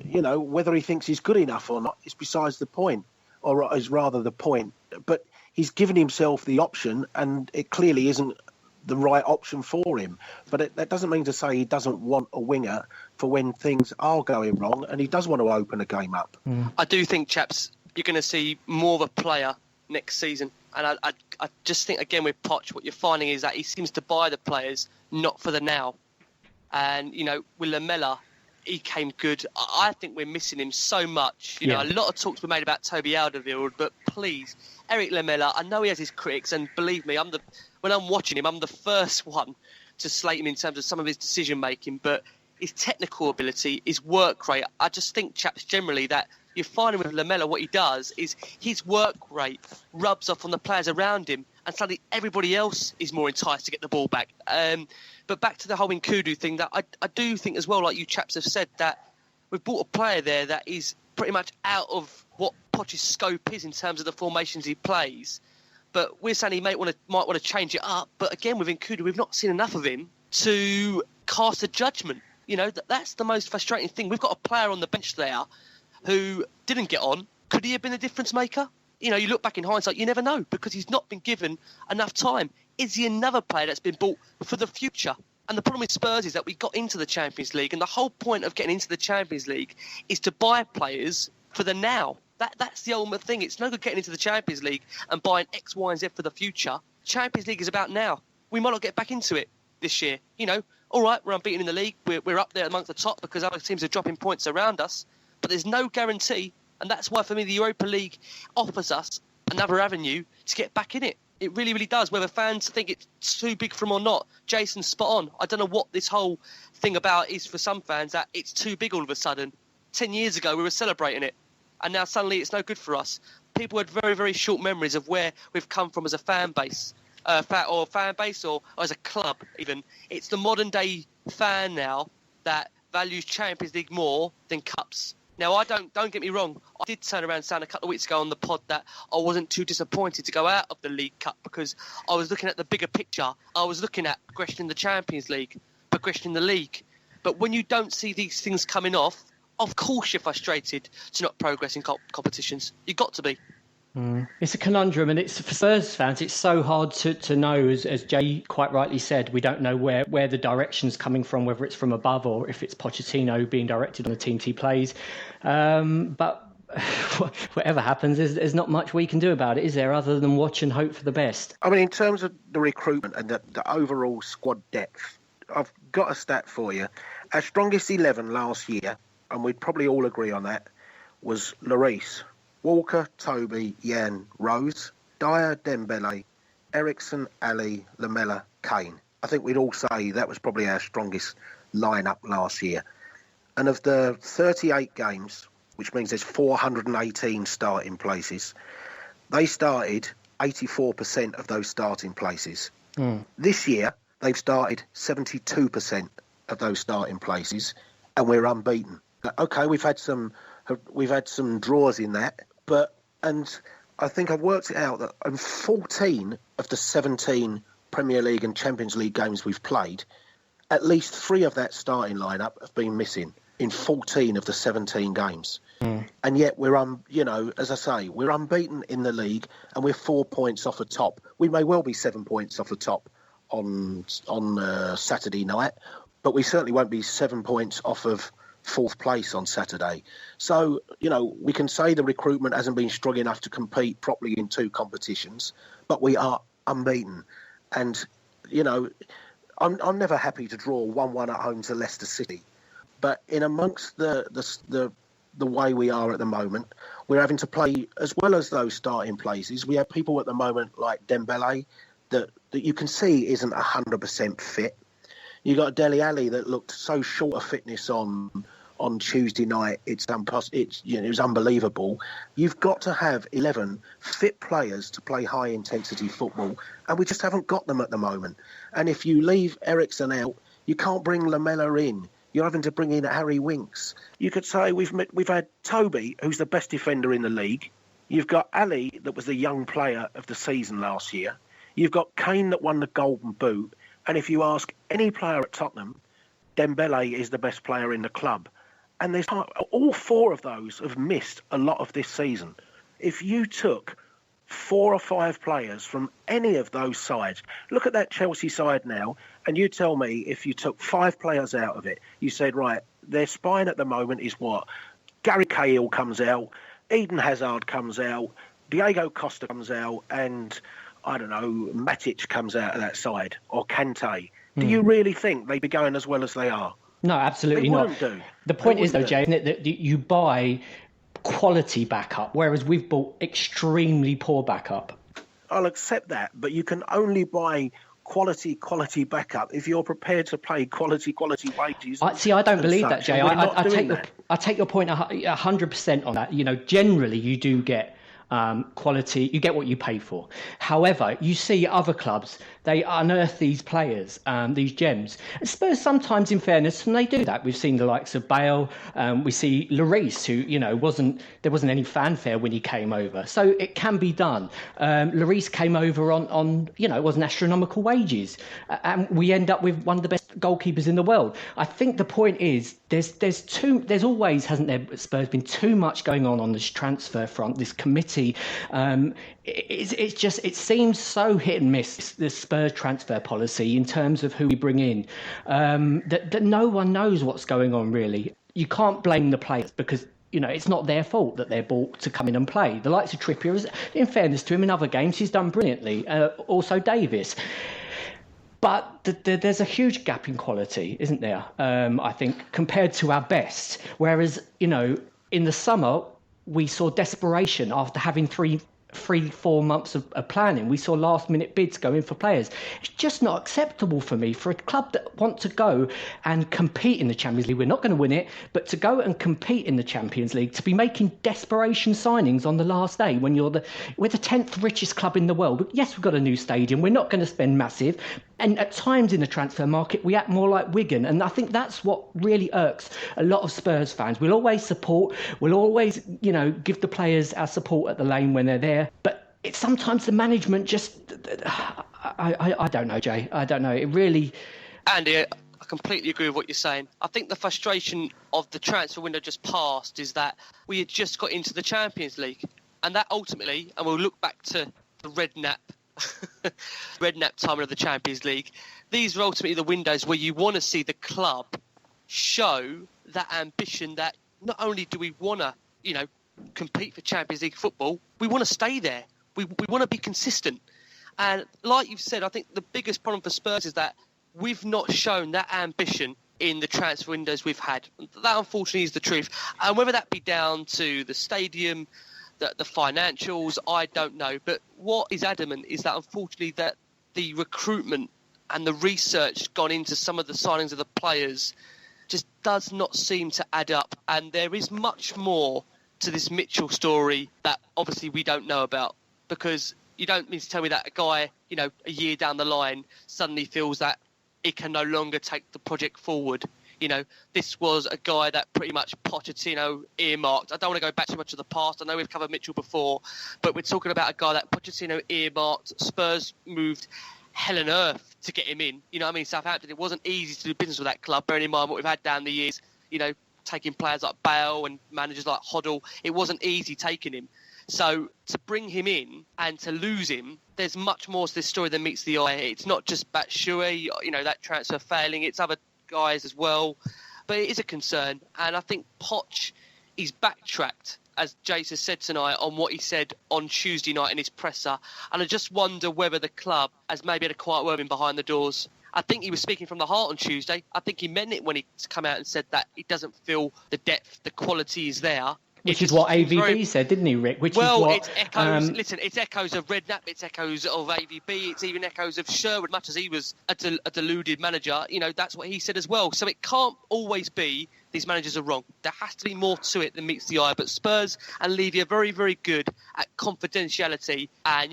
whether he thinks he's good enough or not is besides the point, or is rather the point. But he's given himself the option, and it clearly isn't the right option for him. But that doesn't mean to say he doesn't want a winger for when things are going wrong, and he does want to open a game up. I do think, chaps, you're going to see more of a player next season. And I just think, again, with Poch, what you're finding is that he seems to buy the players, not for the now. And, with Lamela, he came good. I think we're missing him so much. A lot of talks were made about Toby Alderweireld, but please, Eric Lamela, I know he has his critics, and believe me, when I'm watching him, I'm the first one to slate him in terms of some of his decision-making, but his technical ability, his work rate. I just think, chaps, generally that you're finding with Lamela, what he does is his work rate rubs off on the players around him, and suddenly everybody else is more enticed to get the ball back. But back to the whole Nkudu thing, that I do think as well, like you chaps have said, that we've bought a player there that is pretty much out of what Poch's scope is in terms of the formations he plays. But we're saying he might want to change it up. But again, with Nkudu, we've not seen enough of him to cast a judgment. You know, that's the most frustrating thing. We've got a player on the bench there who didn't get on. Could he have been a difference maker? You know, you look back in hindsight, you never know, because he's not been given enough time. Is he another player that's been bought for the future? And the problem with Spurs is that we got into the Champions League, and the whole point of getting into the Champions League is to buy players for the now. That's the ultimate thing. It's no good getting into the Champions League and buying X, Y, and Z for the future. Champions League is about now. We might not get back into it this year. You know, all right, we're unbeaten in the league. We're up there amongst the top because other teams are dropping points around us. But there's no guarantee, and that's why for me the Europa League offers us another avenue to get back in it. It really, really does. Whether fans think it's too big for them or not, Jason's spot on. I don't know what this whole thing about is for some fans, that it's too big all of a sudden. 10 years ago we were celebrating it, and now suddenly it's no good for us. People had very, very short memories of where we've come from as a fan base, or as a club even. It's the modern day fan now that values Champions League more than cups. Now, don't get me wrong, I did turn around and sound a couple of weeks ago on the pod that I wasn't too disappointed to go out of the League Cup because I was looking at the bigger picture. I was looking at progression in the Champions League, progression in the league. But when you don't see these things coming off, of course you're frustrated to not progress in competitions. You've got to be. It's a conundrum, and it's for Spurs fans, it's so hard to know, as Jay quite rightly said. We don't know where the direction's coming from, whether it's from above or if it's Pochettino being directed on the teams he plays. But whatever happens, there's not much we can do about it, is there, other than watch and hope for the best? I mean, in terms of the recruitment and the overall squad depth, I've got a stat for you. Our strongest 11 last year, and we'd probably all agree on that, was Lloris, Walker, Toby, Jan, Rose, Dyer, Dembele, Ericsson, Ali, Lamela, Kane. I think we'd all say that was probably our strongest lineup last year. And of the 38 games, which means there's 418 starting places, they started 84% of those starting places. This year, they've started 72% of those starting places, and we're unbeaten. Okay, we've had some draws in that. And I think I've worked it out that in 14 of the 17 Premier League and Champions League games we've played, at least 3 of that starting lineup have been missing in 14 of the 17 games. And yet we're as I say, we're unbeaten in the league, and we're 4 points off the top. We may well be 7 points off the top on Saturday night, but we certainly won't be 7 points off of 4th place on Saturday. So, we can say the recruitment hasn't been strong enough to compete properly in 2 competitions, but we are unbeaten. And, I'm never happy to draw 1-1 at home to Leicester City. But in amongst the way we are at the moment, we're having to play, as well as those starting places, we have people at the moment like Dembele that you can see isn't 100% fit. You got Dele Alli that looked so short of fitness on Tuesday night. It was unbelievable. You've got to have 11 fit players to play high intensity football, and we just haven't got them at the moment. And if you leave Ericsson out, you can't bring Lamela in. You're having to bring in Harry Winks. You could say we've had Toby, who's the best defender in the league. You've got Ali, that was the young player of the season last year. You've got Kane, that won the Golden Boot. And if you ask any player at Tottenham, Dembele is the best player in the club. And all 4 of those have missed a lot of this season. If you took 4 or 5 players from any of those sides, look at that Chelsea side now, and you tell me if you took 5 players out of it, you said, right, their spine at the moment is what? Gary Cahill comes out, Eden Hazard comes out, Diego Costa comes out, and I don't know, Matic comes out of that side, or Kante. Do you really think they'd be going as well as they are? No, absolutely not. Do. The point is, though, Jay, isn't it, that you buy quality backup, whereas we've bought extremely poor backup. I'll accept that, but you can only buy quality backup if you're prepared to pay quality wages. I don't believe that, Jay. I take your point 100% on that. Generally you do get quality, you get what you pay for. However, you see other clubs, they unearth these players, these gems. And Spurs sometimes, in fairness, and they do that. We've seen the likes of Bale, we see Lloris, who there wasn't any fanfare when he came over, so it can be done. Lloris came over on it wasn't astronomical wages, and we end up with one of the best goalkeepers in the world. I think the point is there's always, hasn't there, Spurs, been too much going on this transfer front, this committee. It seems so hit and miss, the Spurs transfer policy, in terms of who we bring in, that no one knows what's going on, really. You can't blame the players because it's not their fault that they're bought to come in and play. The likes of Trippier, in fairness to him, in other games he's done brilliantly. Also Davis. But there's a huge gap in quality, isn't there? I think, compared to our best. Whereas, in the summer, we saw desperation after having 3-4 months of planning. We saw last-minute bids go in for players. It's just not acceptable for me, for a club that want to go and compete in the Champions League. We're not going to win it, but to go and compete in the Champions League, to be making desperation signings on the last day when we're the 10th richest club in the world. Yes, we've got a new stadium. We're not going to spend massive. And at times in the transfer market, we act more like Wigan. And I think that's what really irks a lot of Spurs fans. We'll always support. We'll always, give the players our support at the lane when they're there. But it's sometimes the management just... I don't know, Jay. I don't know. It really... Andy, I completely agree with what you're saying. I think the frustration of the transfer window just passed is that we had just got into the Champions League. And that ultimately, and we'll look back to the redknapp time of the Champions League, these are ultimately the windows where you want to see the club show that ambition, that not only do we want to, compete for Champions League football, we want to stay there. We want to be consistent. And like you've said, I think the biggest problem for Spurs is that we've not shown that ambition in the transfer windows we've had. That, unfortunately, is the truth. And whether that be down to the stadium, the financials, I don't know. But what is adamant is that, unfortunately, that the recruitment and the research gone into some of the signings of the players just does not seem to add up. And there is much more to this Mitchell story that obviously we don't know about, because you don't mean to tell me that a guy, a year down the line suddenly feels that it can no longer take the project forward. This was a guy that pretty much Pochettino earmarked. I don't want to go back too much to the past. I know we've covered Mitchell before, but we're talking about a guy that Pochettino earmarked. Spurs moved hell and earth to get him in. Southampton, it wasn't easy to do business with that club, bearing in mind what we've had down the years, taking players like Bale and managers like Hoddle. It wasn't easy taking him. So to bring him in and to lose him, there's much more to this story than meets the eye. It's not just Batshuayi, that transfer failing. It's other guys as well. But it is a concern. And I think Poch is backtracked, as Jason said tonight, on what he said on Tuesday night in his presser. And I just wonder whether the club has maybe had a quiet word in behind the doors. I think he was speaking from the heart on Tuesday. I think he meant it when he come out and said that he doesn't feel the depth, the quality is there. Which is what AVB said, didn't he, Rick? It's echoes. Listen, it's echoes of Redknapp, it's echoes of AVB, it's even echoes of Sherwood. Much as he was a deluded manager, that's what he said as well. So it can't always be these managers are wrong. There has to be more to it than meets the eye. But Spurs and Levy are very, very good at confidentiality and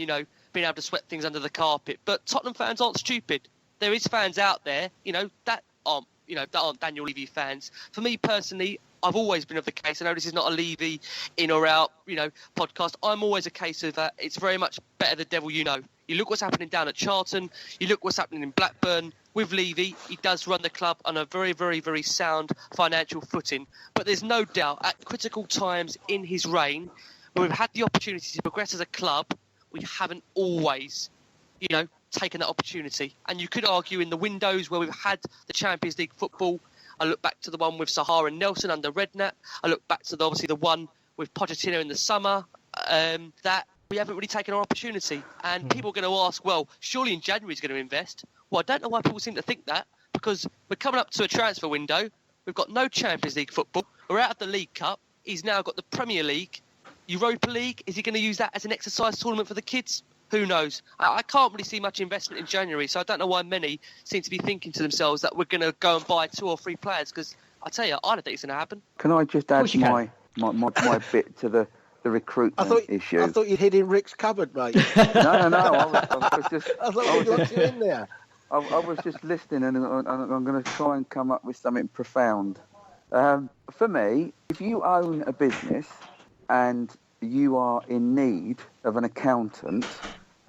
being able to sweep things under the carpet. But Tottenham fans aren't stupid. There is fans out there, that aren't Daniel Levy fans. For me personally, I've always been of the case. I know this is not a Levy in or out, podcast. I'm always a case of it's very much better the devil you know. You look what's happening down at Charlton. You look what's happening in Blackburn. With Levy, he does run the club on a very, very, very sound financial footing. But there's no doubt at critical times in his reign, when we've had the opportunity to progress as a club, we haven't always, taken that opportunity. And you could argue in the windows where we've had the Champions League football, I look back to the one with Sahara and Nelson under Redknapp. I look back to obviously the one with Pochettino in the summer, that we haven't really taken our opportunity. And people are going to ask, well, surely in January he's going to invest. Well, I don't know why people seem to think that, because we're coming up to a transfer window. We've got no Champions League football. We're out of the League Cup. He's now got the Premier League, Europa League. Is he going to use that as an exercise tournament for the kids? who knows? I can't really see much investment in January, so I don't know why many seem to be thinking to themselves that we're going to go and buy 2 or 3 players, because I tell you, I don't think it's going to happen. Can I just add my bit to the recruitment issue? I thought you'd hid in Rick's cupboard, mate. No. I was just. I thought you'd locked you in there. I was just listening, and I'm going to try and come up with something profound. For me, if you own a business and you are in need of an accountant,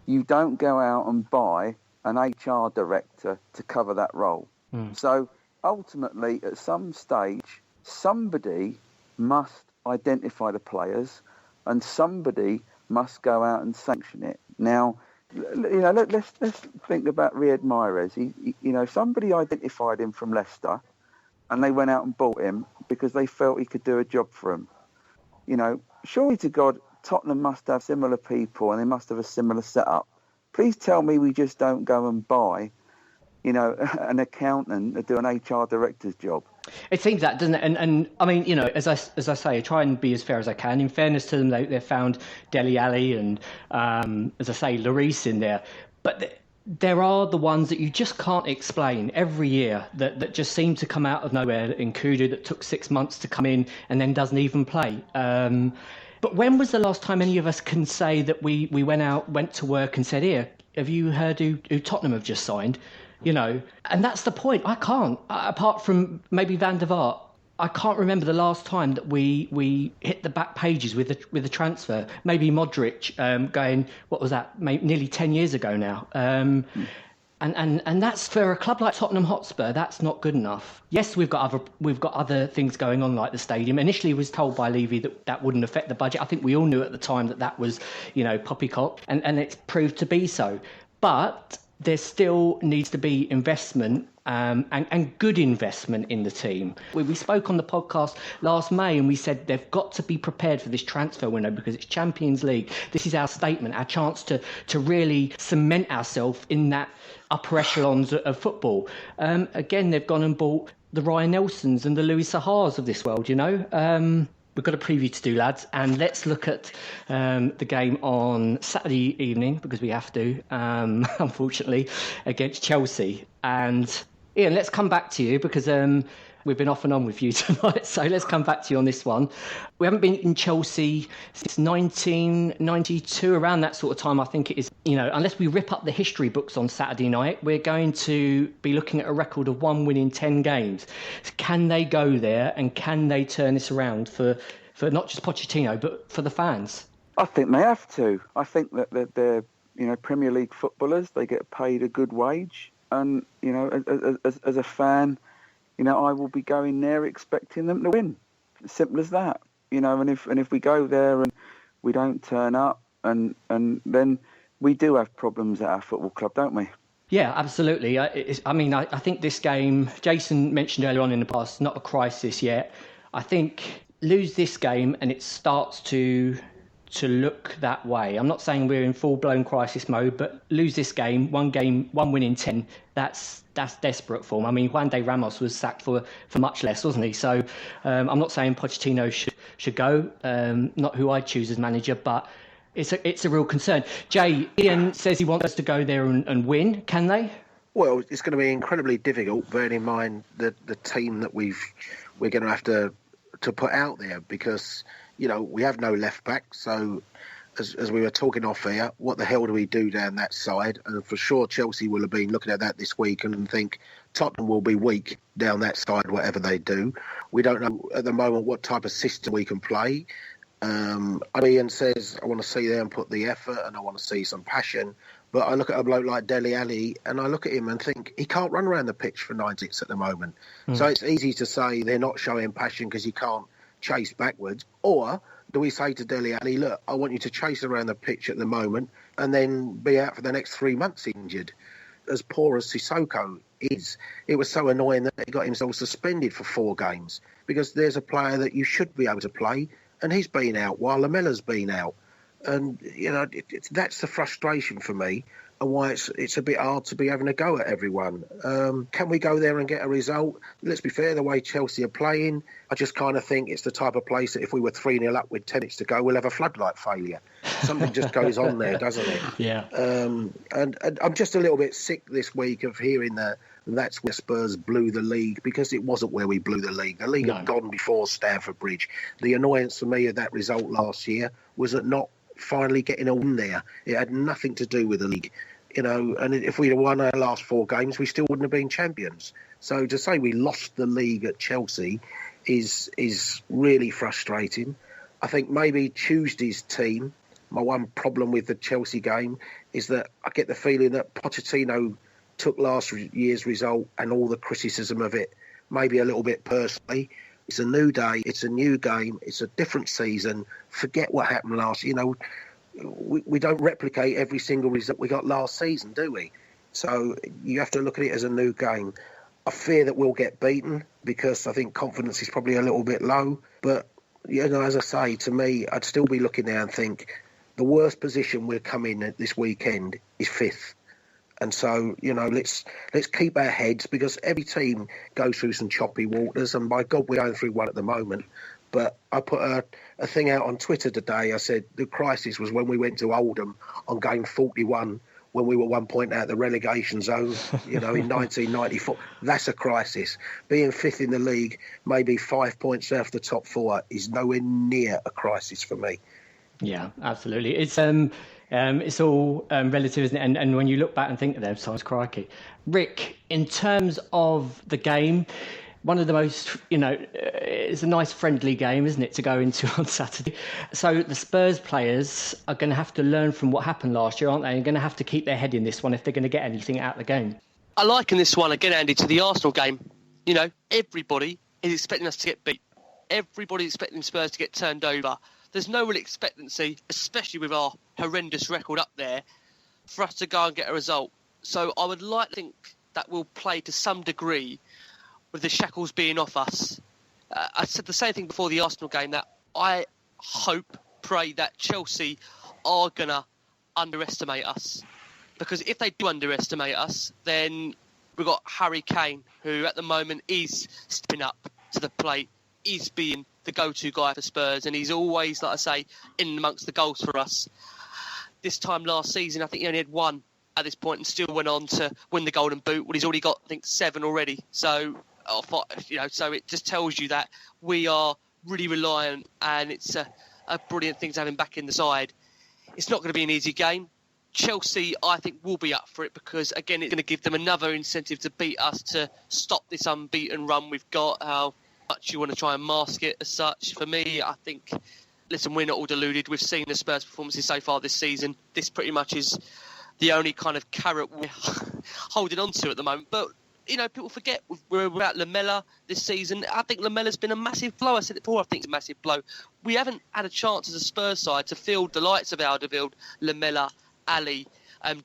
you don't go out and buy an HR director to cover that role. So ultimately, at some stage, somebody must identify the players and somebody must go out and sanction it. Now, let's think about Riyad Mahrez. Somebody identified him from Leicester and they went out and bought him because they felt he could do a job for them. Surely to God, Tottenham must have similar people and they must have a similar setup. Please tell me we just don't go and buy, an accountant to do an HR director's job. It seems that, doesn't it? And I mean, as I say, I try and be as fair as I can. In fairness to them, they found Dele Alli and, as I say, Lloris in there. But there are the ones that you just can't explain every year that just seem to come out of nowhere. Nkudu, that took 6 months to come in and then doesn't even play. But when was the last time any of us can say that we went to work and said, here, have you heard who Tottenham have just signed? And that's the point. I can't, apart from maybe Van der Vaart, I can't remember the last time that we hit the back pages with the transfer. Maybe Modric going, what was that, nearly 10 years ago now. And that's, for a club like Tottenham Hotspur, that's not good enough. Yes, we've got other things going on, like the stadium. Initially, it was told by Levy that wouldn't affect the budget. I think we all knew at the time that was, poppycock, and it's proved to be so. But there still needs to be investment and good investment in the team. We spoke on the podcast last May and we said they've got to be prepared for this transfer window because it's Champions League. This is our statement, our chance to really cement ourselves in that upper echelons of football. Again, they've gone and bought the Ryan Nelsons and the Louis Sahars of this world, We've got a preview to do, lads, and let's look at the game on Saturday evening, because we have to, unfortunately, against Chelsea. And Ian, let's come back to you, because we've been off and on with you tonight, so let's come back to you on this one. We haven't been in Chelsea since 1992, around that sort of time, I think it is. Unless we rip up the history books on Saturday night, we're going to be looking at a record of 1 win in 10 games. Can they go there, and can they turn this around for not just Pochettino, but for the fans? I think they have to. I think that they're Premier League footballers. They get paid a good wage, and as a fan, I will be going there expecting them to win. As simple as that. And if we go there and we don't turn up, and then we do have problems at our football club, don't we? Yeah, absolutely. I think this game, Jason mentioned earlier on in the past, not a crisis yet. I think lose this game and it starts to look that way. I'm not saying we're in full-blown crisis mode, but lose this game, 1 win in 10, that's desperate form. I mean, Juan de Ramos was sacked for much less, wasn't he? So I'm not saying Pochettino should go, not who I'd choose as manager, but it's a real concern. Jay, Ian says he wants us to go there and win. Can they? Well, it's going to be incredibly difficult, bearing in mind the team that we're going to have to put out there, because we have no left back. So as we were talking off here, what the hell do we do down that side? And for sure, Chelsea will have been looking at that this week and think Tottenham will be weak down that side, whatever they do. We don't know at the moment what type of system we can play. Ian says, I want to see them put the effort and I want to see some passion. But I look at a bloke like Dele Alli and I look at him and think he can't run around the pitch for 90 minutes at the moment. So it's easy to say they're not showing passion because you can't chase backwards. Or do we say to Dele Alli, look, I want you to chase around the pitch at the moment and then be out for the next 3 months injured? As poor as Sissoko is, it was so annoying that he got himself suspended for 4 games, because there's a player that you should be able to play and he's been out while Lamella's been out. And, that's the frustration for me. and why it's a bit hard to be having a go at everyone. Can we go there and get a result? Let's be fair, the way Chelsea are playing, I just kind of think it's the type of place that if we were 3-0 up with 10 minutes to go, we'll have a floodlight failure. Something just goes on there, doesn't it? Yeah. And I'm just a little bit sick this week of hearing that that's where Spurs blew the league, because it wasn't where we blew the league. The league had gone before Stamford Bridge. The annoyance for me of that result last year was at not finally getting a win there. It had nothing to do with the league. And if we'd have won our last 4 games, we still wouldn't have been champions. So to say we lost the league at Chelsea is really frustrating. I think maybe Tuesday's team, my one problem with the Chelsea game is that I get the feeling that Pochettino took last year's result and all the criticism of it maybe a little bit personally. It's a new day, it's a new game, it's a different season. Forget what happened last year. We don't replicate every single result we got last season, do we? So you have to look at it as a new game. I fear that we'll get beaten because I think confidence is probably a little bit low. But, as I say, to me, I'd still be looking there and think the worst position we'll come in at this weekend is 5th. And so, let's keep our heads, because every team goes through some choppy waters, and by God, we're going through one at the moment. But I put a thing out on Twitter today. I said the crisis was when we went to Oldham on game 41, when we were 1 point out the relegation zone, in 1994. That's a crisis. Being 5th in the league, maybe 5 points off the top 4, is nowhere near a crisis for me. Yeah, absolutely. It's all relative, isn't it? And when you look back and think of them, sounds crikey. Rick, in terms of the game, one of the most, it's a nice friendly game, isn't it, to go into on Saturday. So the Spurs players are going to have to learn from what happened last year, aren't they? They're going to have to keep their head in this one if they're going to get anything out of the game. I liken this one again, Andy, to the Arsenal game. Everybody is expecting us to get beat. Everybody's expecting Spurs to get turned over. There's no real expectancy, especially with our horrendous record up there, for us to go and get a result. So I would like to think that we'll play to some degree with the shackles being off us. I said the same thing before the Arsenal game, that I pray that Chelsea are going to underestimate us. Because if they do underestimate us, then we've got Harry Kane, who at the moment is stepping up to the plate, is being the go-to guy for Spurs, and he's always, like I say, in amongst the goals for us. This time last season, I think he only had 1 at this point and still went on to win the Golden Boot. Well, he's already got, I think, 7 already. So, so it just tells you that we are really reliant, and it's a brilliant thing to have him back in the side. It's not going to be an easy game. Chelsea, I think, will be up for it because, again, it's going to give them another incentive to beat us, to stop this unbeaten run we've got. How much you want to try and mask it as such. For me, I think, listen, we're not all deluded. We've seen the Spurs performances so far this season. This pretty much is the only kind of carrot we're holding on to at the moment. But, people forget we're without Lamela this season. I think Lamela's been a massive blow. I said it before, I think it's a massive blow. We haven't had a chance as a Spurs side to field the likes of Alderweireld, Lamela, Ali,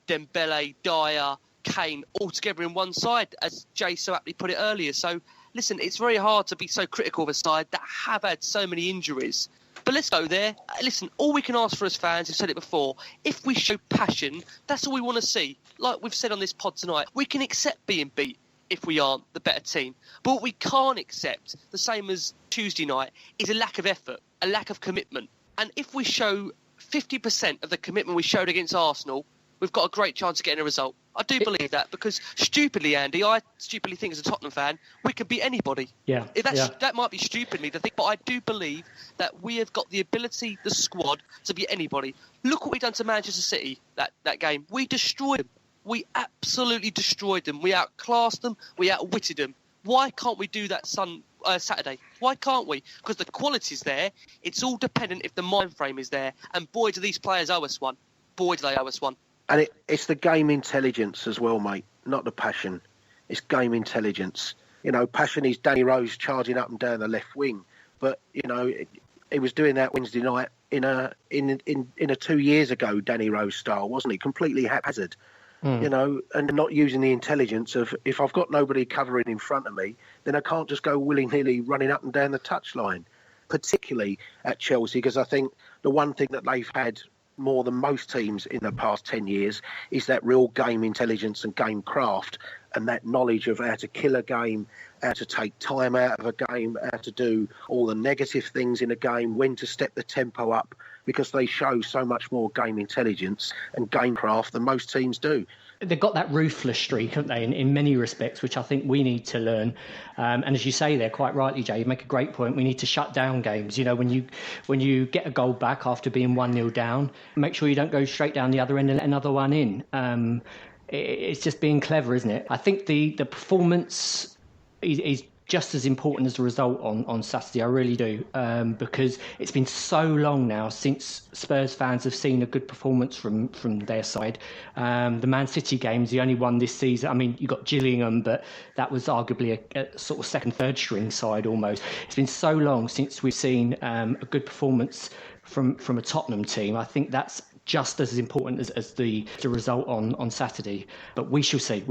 Dembele, Dyer, Kane, all together in one side, as Jay so aptly put it earlier. So, listen, it's very hard to be so critical of a side that have had so many injuries. But let's go there. Listen, all we can ask for as fans, I've said it before, if we show passion, that's all we want to see. Like we've said on this pod tonight, we can accept being beat if we aren't the better team. But what we can't accept, the same as Tuesday night, is a lack of effort, a lack of commitment. And if we show 50% of the commitment we showed against Arsenal, we've got a great chance of getting a result. I do believe that because, stupidly, Andy, I stupidly think as a Tottenham fan, we could beat anybody. Yeah. That might be stupid me to think, but I do believe that we have got the ability, the squad, to beat anybody. Look what we've done to Manchester City, that game. We destroyed them. We absolutely destroyed them. We outclassed them. We outwitted them. Why can't we do that Saturday? Why can't we? Because the quality's there. It's all dependent if the mind frame is there. And boy, do these players owe us one. Boy, do they owe us one. And it's the game intelligence as well, mate, not the passion. It's game intelligence. Passion is Danny Rose charging up and down the left wing. But, he was doing that Wednesday night in a 2 years ago Danny Rose style, wasn't he? Completely haphazard. And not using the intelligence of, if I've got nobody covering in front of me, then I can't just go willy-nilly running up and down the touchline, particularly at Chelsea, because I think the one thing that they've had more than most teams in the past 10 years is that real game intelligence and game craft, and that knowledge of how to kill a game, how to take time out of a game, how to do all the negative things in a game, when to step the tempo up, because they show so much more game intelligence and game craft than most teams do. They've got that ruthless streak, haven't they, in many respects, which I think we need to learn. And as you say there, quite rightly, Jay, you make a great point. We need to shut down games. You know, when you get a goal back after being 1-0 down, make sure you don't go straight down the other end and let another one in. It's just being clever, isn't it? I think the performance is just as important as the result on Saturday. I really do, because it's been so long now since Spurs fans have seen a good performance from their side. The Man City game's the only one this season. I mean, you got Gillingham, but that was arguably a sort of second, third string side almost. It's been so long since we've seen a good performance from a Tottenham team. I think that's just as important as the result on Saturday. But we shall see.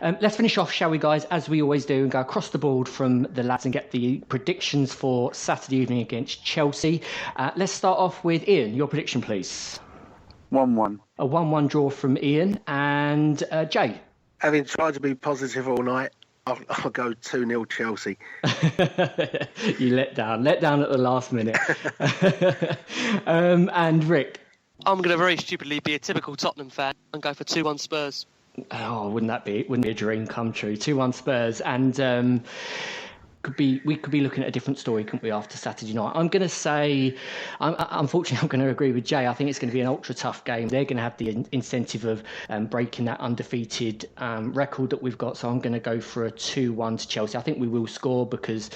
Let's finish off, shall we, guys, as we always do, and go across the board from the lads and get the predictions for Saturday evening against Chelsea. Let's start off with Ian. Your prediction, please. 1-1. A 1-1 draw from Ian. And Jay? Having tried to be positive all night, I'll go 2-0 Chelsea. You let down at the last minute. And Rick? I'm going to very stupidly be a typical Tottenham fan and go for 2-1 Spurs. Oh, wouldn't be a dream come true? 2-1 Spurs, and we could be looking at a different story, couldn't we, after Saturday night? I'm going to say, unfortunately, I'm going to agree with Jay. I think it's going to be an ultra tough game. They're going to have the incentive of breaking that undefeated record that we've got. So I'm going to go for a 2-1 to Chelsea. I think we will score because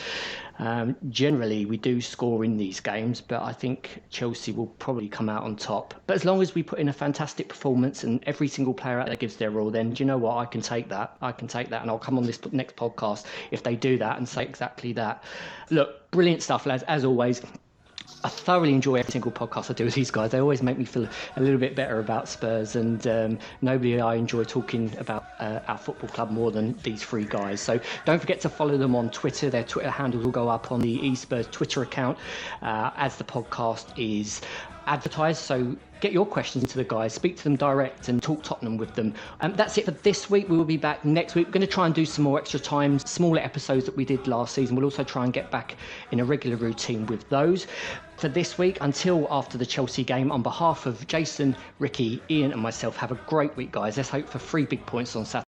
generally we do score in these games, but I think Chelsea will probably come out on top. But as long as we put in a fantastic performance and every single player out there gives their all, then do you know what? I can take that, and I'll come on this next podcast if they do that and say exactly that. Look, brilliant stuff, lads, as always. I thoroughly enjoy every single podcast I do with these guys. They always make me feel a little bit better about Spurs, and nobody I enjoy talking about our football club more than these three guys. So don't forget to follow them on Twitter. Their Twitter handles will go up on the e-Spurs Twitter account as the podcast is advertised. So get your questions to the guys, speak to them direct and talk Tottenham with them. That's it for this week. We will be back next week. We're going to try and do some more extra times, smaller episodes that we did last season. We'll also try and get back in a regular routine with those. For this week, until after the Chelsea game, on behalf of Jason, Ricky, Ian and myself, have a great week, guys. Let's hope for 3 big points on Saturday.